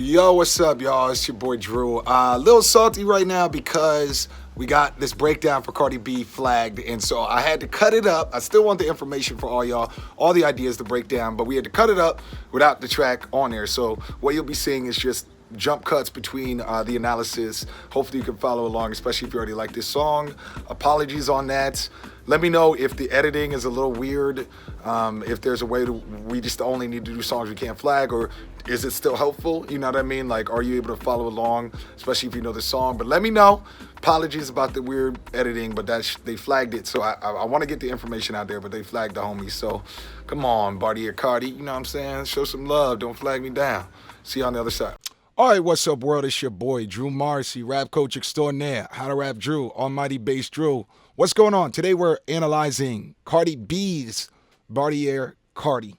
Yo, what's up, y'all? It's your boy Drew. A little salty right now because we got this breakdown for Cardi B flagged, and so I had to cut it up. I still want the information for all y'all, all the ideas to break down, but we had to cut it up without the track on there. So what you'll be seeing is just jump cuts between the analysis. Hopefully you can follow along, especially if you already like this song. Apologies on that. Let me know if the editing is a little weird, if there's a way to, we just only need to do songs we can't flag, or is it still helpful? You know what I mean? Like, are you able to follow along, especially if you know the song? But let me know. Apologies about the weird editing, but they flagged it, so I want to get the information out there, but they flagged the homies. So come on, Bartier Cardi, you know what I'm saying? Show some love. Don't flag me down. See you on the other side. All right, what's up, world? It's your boy, Drew Marcy, rap coach extraordinaire. How to Rap Drew, Almighty Bass Drew. What's going on? Today we're analyzing Cardi B's Bartier Cardi.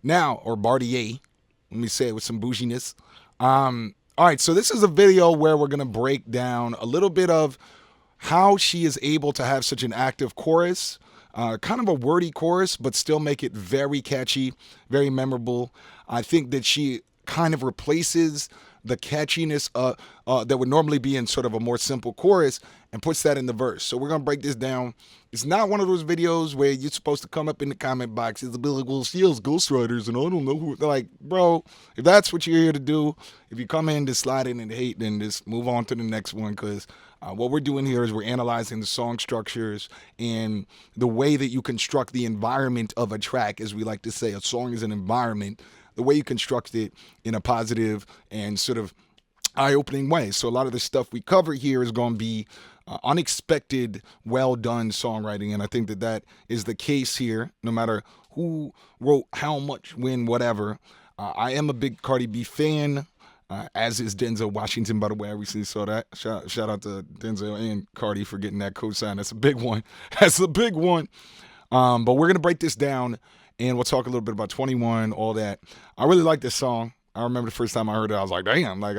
Now, or Bartier, let me say it with some bouginess. All right, so this is a video where we're going to break down a little bit of how she is able to have such an active chorus, kind of a wordy chorus, but still make it very catchy, very memorable. I think that she kind of replaces the catchiness that would normally be in sort of a more simple chorus and puts that in the verse. So we're going to break this down. It's not one of those videos where you're supposed to come up in the comment box and be like, well, she has ghostwriters and I don't know who. They're like, bro, if that's what you're here to do, if you come in to slide in and hate, then just move on to the next one, because what we're doing here is we're analyzing the song structures and the way that you construct the environment of a track. As we like to say, a song is an environment, the way you construct it in a positive and sort of eye-opening way. So a lot of the stuff we cover here is going to be unexpected, well-done songwriting, and I think that that is the case here, no matter who wrote how much, when, whatever. I am a big Cardi B fan, as is Denzel Washington, by the way. I recently saw that. Shout out to Denzel and Cardi for getting that cosign. That's a big one. That's a big one. But we're going to break this down, and we'll talk a little bit about 21, all that. I really like this song. I remember the first time I heard it, I was like, damn. Like,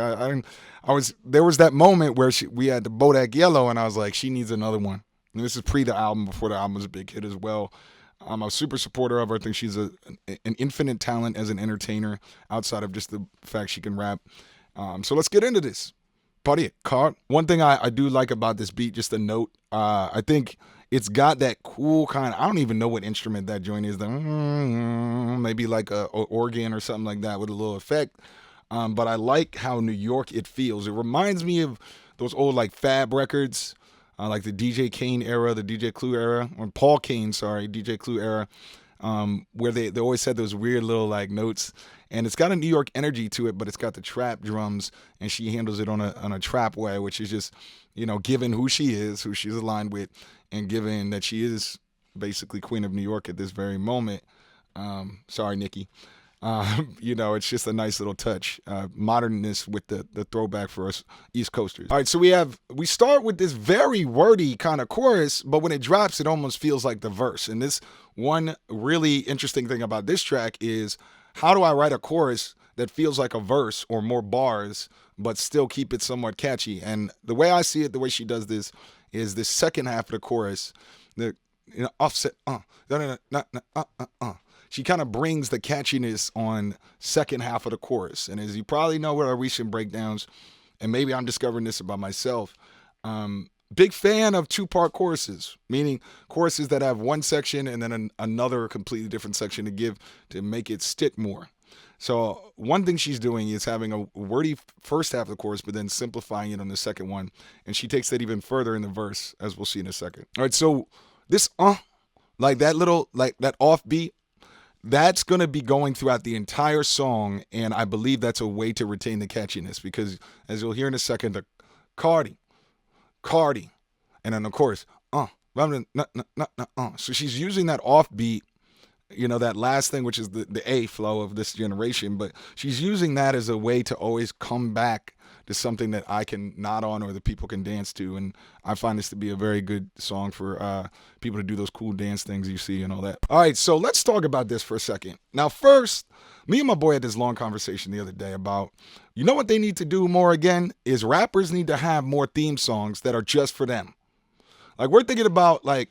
there was that moment where we had the Bodak Yellow, and I was like, she needs another one. And this is pre the album, before the album was a big hit as well. I'm a super supporter of her. I think she's an infinite talent as an entertainer, outside of just the fact she can rap. So let's get into this. Bartier Cardi. One thing I do like about this beat, just a note, I think it's got that cool kind of, I don't even know what instrument that joint is. Maybe like a organ or something like that with a little effect. But I like how New York it feels. It reminds me of those old like Fab records, like the DJ Kane era, the DJ Clue era, or Paul Kane, sorry, DJ Clue era, where they always had those weird little like notes. And it's got a New York energy to it, but it's got the trap drums, and she handles it on a trap way, which is just, you know, given who she is, who she's aligned with, and given that she is basically Queen of New York at this very moment. Sorry, Nikki. You know, it's just a nice little touch. Modernness with the throwback for us East Coasters. All right, so we start with this very wordy kind of chorus, but when it drops, it almost feels like the verse. And this one really interesting thing about this track is, how do I write a chorus that feels like a verse or more bars, but still keep it somewhat catchy? And the way I see it, the way she does this, is the second half of the chorus, the offset, she kind of brings the catchiness on second half of the chorus. And as you probably know with our recent breakdowns, and maybe I'm discovering this about myself, big fan of two-part choruses, meaning choruses that have one section and then another completely different section to make it stick more. So one thing she's doing is having a wordy first half of the chorus, but then simplifying it on the second one. And she takes that even further in the verse, as we'll see in a second. All right, so this like that little, like that offbeat, that's going to be going throughout the entire song, and I believe that's a way to retain the catchiness, because as you'll hear in a second, the Cardi, and then of course, so she's using that offbeat, you know, that last thing, which is the A flow of this generation, but she's using that as a way to always come back to something that I can nod on or that people can dance to. And I find this to be a very good song for people to do those cool dance things you see and all that. All right, so let's talk about this for a second. Now, first, me and my boy had this long conversation the other day about, you know what they need to do more again is rappers need to have more theme songs that are just for them. Like, we're thinking about, like,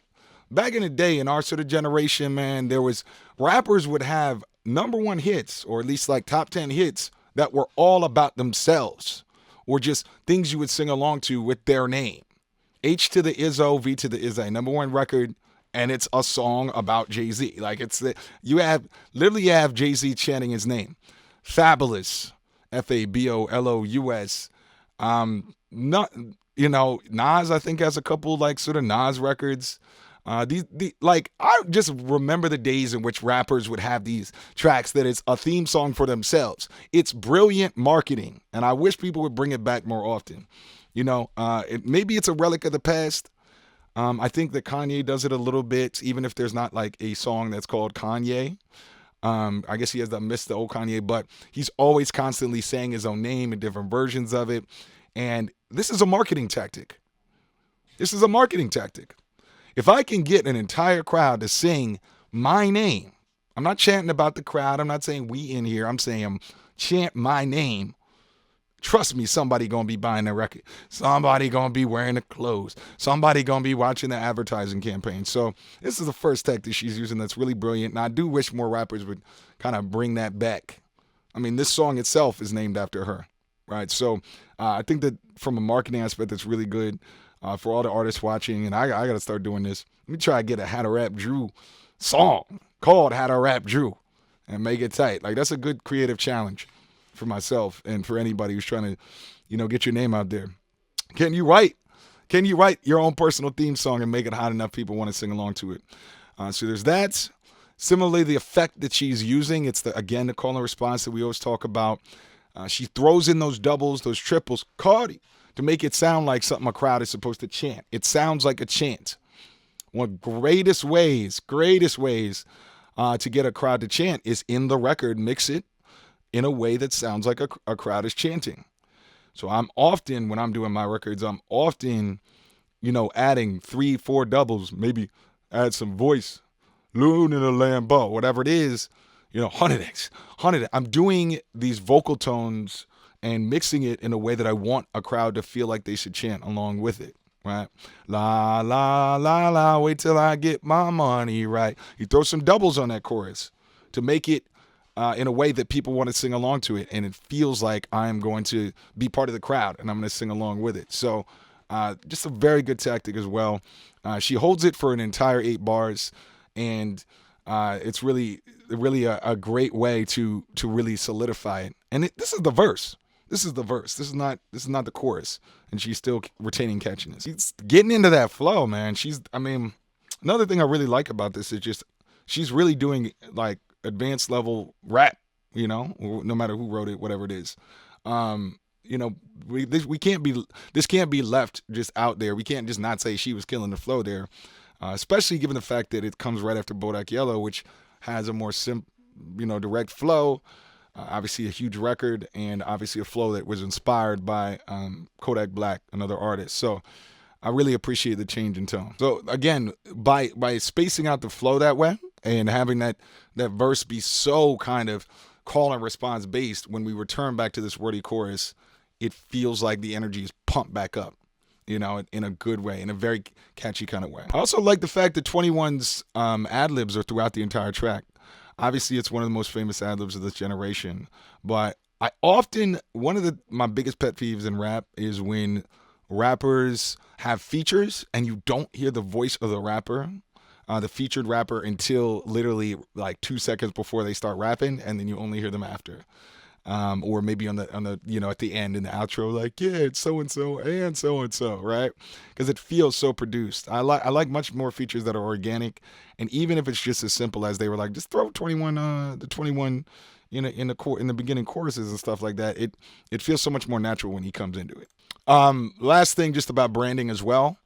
back in the day in our sort of generation, man, there was rappers would have number one hits, or at least like top 10 hits, that were all about themselves or just things you would sing along to with their name. H to the Izzo, V to the Izzy, #1 record, and it's a song about Jay-Z. Like you have Jay-Z chanting his name. Fabulous, Fabolous. Not Nas I think has a couple like sort of Nas records. I just remember the days in which rappers would have these tracks that it's a theme song for themselves. It's brilliant marketing, and I wish people would bring it back more often. Maybe it's a relic of the past. I think that Kanye does it a little bit, even if there's not like a song that's called Kanye. I guess he has missed the old Kanye, but he's always constantly saying his own name and different versions of it. And this is a marketing tactic. This is a marketing tactic. If I can get an entire crowd to sing my name, I'm not chanting about the crowd. I'm not saying we in here. I'm saying chant my name. Trust me, somebody going to be buying the record. Somebody going to be wearing the clothes. Somebody going to be watching the advertising campaign. So this is the first tactic she's using that's really brilliant. And I do wish more rappers would kind of bring that back. I mean, this song itself is named after her, right? So I think that from a marketing aspect, that's really good for all the artists watching. And I got to start doing this. Let me try to get a How to Rap Drew song called How to Rap Drew and make it tight. Like, that's a good creative challenge for myself and for anybody who's trying to, get your name out there. Can you write your own personal theme song and make it hot enough people want to sing along to it? So there's that. Similarly, the effect that she's using, it's the call and response that we always talk about. She throws in those doubles, those triples, Cardi, to make it sound like something a crowd is supposed to chant. It sounds like a chant. One of the greatest ways to get a crowd to chant is in the record, mix it in a way that sounds like a crowd is chanting. So when I'm doing my records, I'm often, adding 3-4 doubles, maybe add some voice, Loon in a Lambo, whatever it is, 100x. I'm doing these vocal tones and mixing it in a way that I want a crowd to feel like they should chant along with it, right? La, la, la, la, wait till I get my money right. You throw some doubles on that chorus to make it in a way that people want to sing along to it, and it feels like I'm going to be part of the crowd and I'm going to sing along with it. So just a very good tactic as well. She holds it for an entire 8 bars, and it's really a great way to really solidify it. And this is the verse. This is the verse. This is not the chorus, and she's still retaining catchiness. She's getting into that flow, man. Another thing I really like about this is just she's really doing like advanced level rap, no matter who wrote it, whatever it is. This can't be left just out there. We can't just not say she was killing the flow there, especially given the fact that it comes right after Bodak Yellow, which has a more direct flow. Obviously a huge record, and obviously a flow that was inspired by Kodak Black, another artist. So I really appreciate the change in tone. So again, by spacing out the flow that way and having that verse be so kind of call and response based, when we return back to this wordy chorus, it feels like the energy is pumped back up, in a good way, in a very catchy kind of way. I also like the fact that 21's ad-libs are throughout the entire track. Obviously, it's one of the most famous ad-libs of this generation, but one of my biggest pet peeves in rap is when rappers have features and you don't hear the voice of the rapper, the featured rapper, until literally like 2 seconds before they start rapping, and then you only hear them after. Or maybe on the at the end in the outro, like, yeah, it's so and so, right? Because it feels so produced. I like much more features that are organic, and even if it's just as simple as they were like, just throw 21 in the beginning choruses and stuff like that. It feels so much more natural when he comes into it. Last thing, just about branding as well,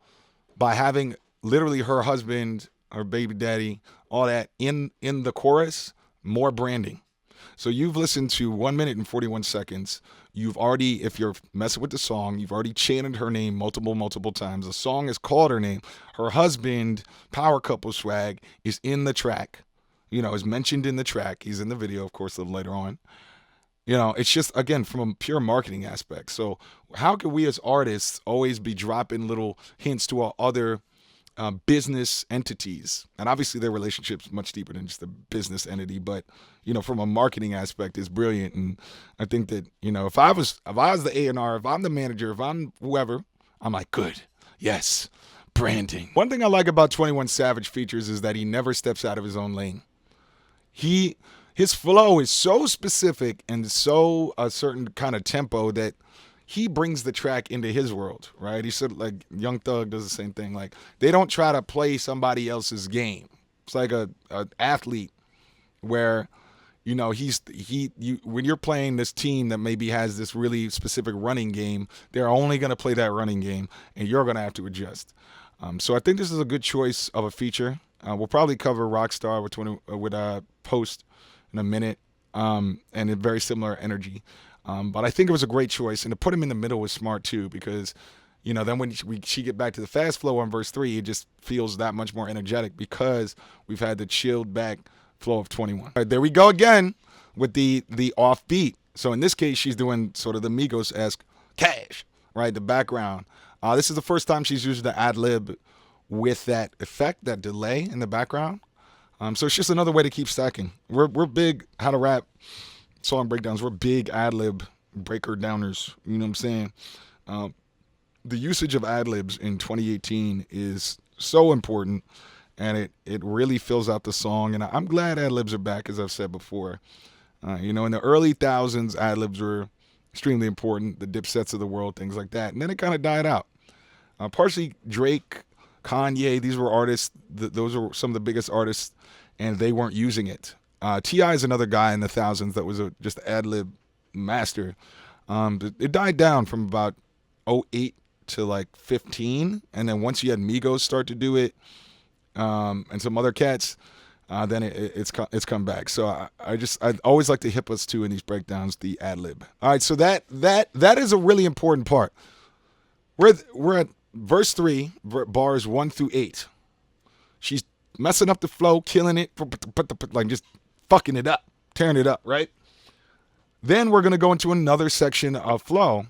by having literally her husband, her baby daddy, all that in the chorus, more branding. So you've listened to 1 minute and 41 seconds. You've already, if you're messing with the song, you've already chanted her name multiple times. The song is called her name. Her husband, power couple swag, is in the track, is mentioned in the track. He's in the video, of course, a little later on. It's just, again, from a pure marketing aspect. So how can we as artists always be dropping little hints to our other business entities, and obviously their relationship's much deeper than just a business entity, but from a marketing aspect, is brilliant. And I think that if I was the A&R, if I'm the manager, if I'm whoever, I'm like, good, yes, branding. One thing I like about 21 Savage features is that he never steps out of his own lane. His flow is so specific and so a certain kind of tempo that he brings the track into his world, right? He said, like, Young Thug does the same thing. Like, they don't try to play somebody else's game. It's like a athlete where, when you're playing this team that maybe has this really specific running game, they're only going to play that running game, and you're going to have to adjust. So I think this is a good choice of a feature. We'll probably cover Rockstar with Post in a minute, and a very similar energy. But I think it was a great choice, and to put him in the middle was smart too, because then when she get back to the fast flow on verse 3, it just feels that much more energetic because we've had the chilled back flow of 21. All right, there we go again with the offbeat. So in this case, she's doing sort of the Migos-esque cash, right? The background. This is the first time she's used the ad-lib with that effect, that delay in the background. So it's just another way to keep stacking. We're big how to rap song breakdowns. We're big ad-lib breaker downers. You know what I'm saying? The usage of ad-libs in 2018 is so important, and it really fills out the song. And I'm glad ad-libs are back, as I've said before. In the early thousands, ad-libs were extremely important, the Dipsets of the world, things like that. And then it kind of died out. Partially Drake, Kanye, these were artists. Those are some of the biggest artists, and they weren't using it. T.I. is another guy in the thousands that was just ad-lib master. It died down from about 08 to like 15, and then once you had Migos start to do it, and some other cats, then it's come back. So I always like to hip us to in these breakdowns the ad-lib. All right, so that is a really important part. We're at verse 3, bars 1 through 8. She's messing up the flow, killing it, like just fucking it up, tearing it up, right? Then we're going to go into another section of flow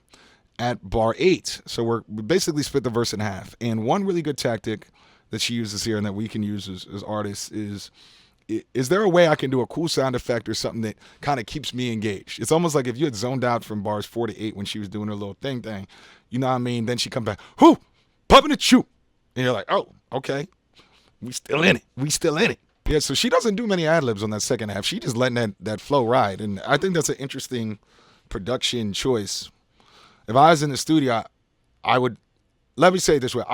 at bar 8. So we basically split the verse in half. And one really good tactic that she uses here and that we can use as artists is there a way I can do a cool sound effect or something that kind of keeps me engaged? It's almost like if you had zoned out from bars 4 to 8 when she was doing her little thing, you know what I mean? Then she come back, whoo, pumping it, shoot. And you're like, oh, okay. We still in it. Yeah, so she doesn't do many ad-libs on that second half. She just letting that flow ride. And I think that's an interesting production choice. If I was in the studio, let me say it this way.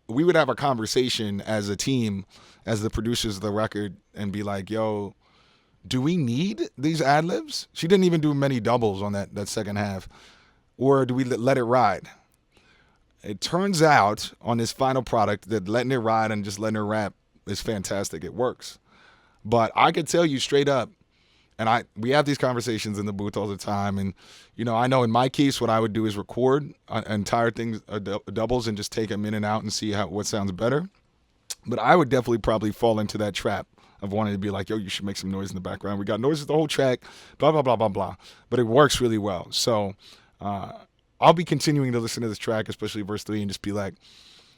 We would have a conversation as a team, as the producers of the record, and be like, yo, do we need these ad-libs? She didn't even do many doubles on that second half. Or do we let it ride? It turns out on this final product that letting it ride and just letting her rap is fantastic. It works. But I could tell you straight up, and we have these conversations in the booth all the time, and I know in my case what I would do is record entire things, doubles, and just take them in and out and see what sounds better. But I would definitely probably fall into that trap of wanting to be like, yo, you should make some noise in the background. We got noises the whole track, blah, blah, blah, blah, blah. But it works really well. So I'll be continuing to listen to this track, especially verse 3, and just be like,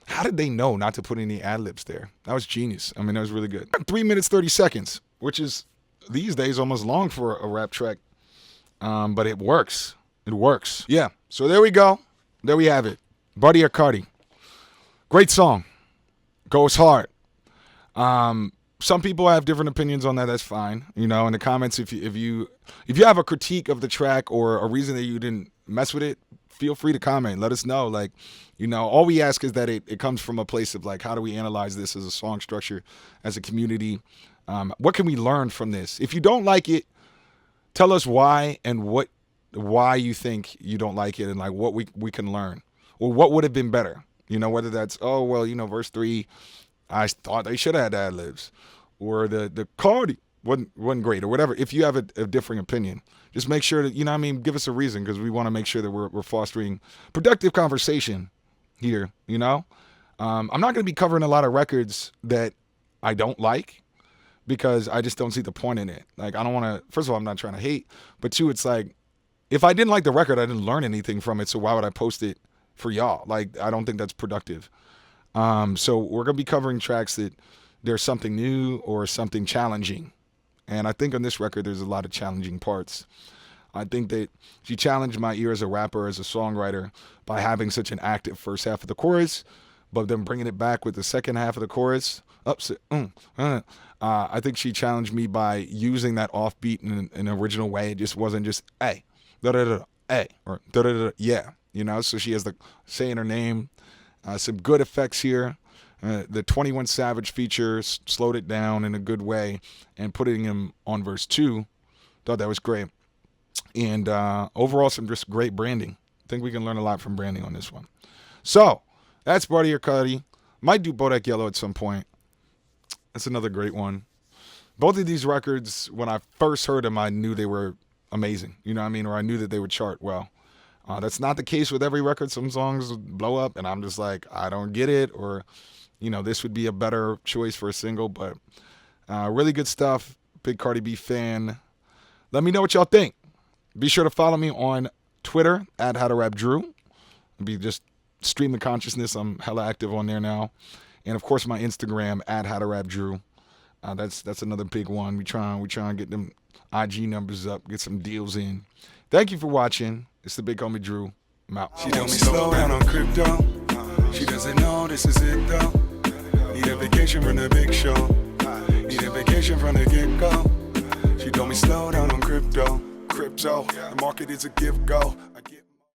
how did they know not to put any ad-libs there? That was genius. I mean, that was really good. 3 minutes, 30 seconds, which is these days almost long for a rap track. But it works. It works. Yeah. So there we go. There we have it. Bartier Cardi. Great song. Goes hard. Some people have different opinions on that. That's fine. In the comments, if you have a critique of the track or a reason that you didn't mess with it, feel free to comment. Let us know. Like, all we ask is that it comes from a place of like, how do we analyze this as a song structure, as a community? What can we learn from this? If you don't like it, tell us why and why you think you don't like it, and like what we can learn, or what would have been better. Whether that's, verse 3, I thought they should have had ad-libs, or the Cardi wasn't great, or whatever. If you have a differing opinion, just make sure that, give us a reason, because we want to make sure that we're fostering productive conversation here, I'm not going to be covering a lot of records that I don't like, because I just don't see the point in it. Like, I don't want to, first of all, I'm not trying to hate, but two, it's like, if I didn't like the record, I didn't learn anything from it, so why would I post it for y'all? Like, I don't think that's productive. So we're going to be covering tracks that there's something new or something challenging. And I think on this record, there's a lot of challenging parts. I think that she challenged my ear as a rapper, as a songwriter, by having such an active first half of the chorus, but then bringing it back with the second half of the chorus. I think she challenged me by using that offbeat in an original way. It just wasn't just, hey, da-da-da-da, hey, or da-da-da-da, yeah. You know, so she has the saying her name. Some good effects here. The 21 Savage feature slowed it down in a good way and putting him on verse 2. Thought that was great. And overall, some just great branding. I think we can learn a lot from branding on this one. So, that's Bartier Cardi. Might do Bodak Yellow at some point. That's another great one. Both of these records, when I first heard them, I knew they were amazing. You know what I mean? Or I knew that they would chart well. That's not the case with every record. Some songs blow up, and I'm just like, I don't get it. Or, you know, this would be a better choice for a single. But really good stuff. Big Cardi B fan. Let me know what y'all think. Be sure to follow me on Twitter, @HowToRapDrew. Be just stream the consciousness. I'm hella active on there now. And, of course, my Instagram, @HowToRapDrew. That's another big one. We try and get them IG numbers up, get some deals in. Thank you for watching. It's the big homie Drew. I'm out. She told me slow down on crypto. She doesn't know this is it though. Need a vacation from the big show. Need a vacation from the get-go. She told me slow down on crypto. The market is a gift go.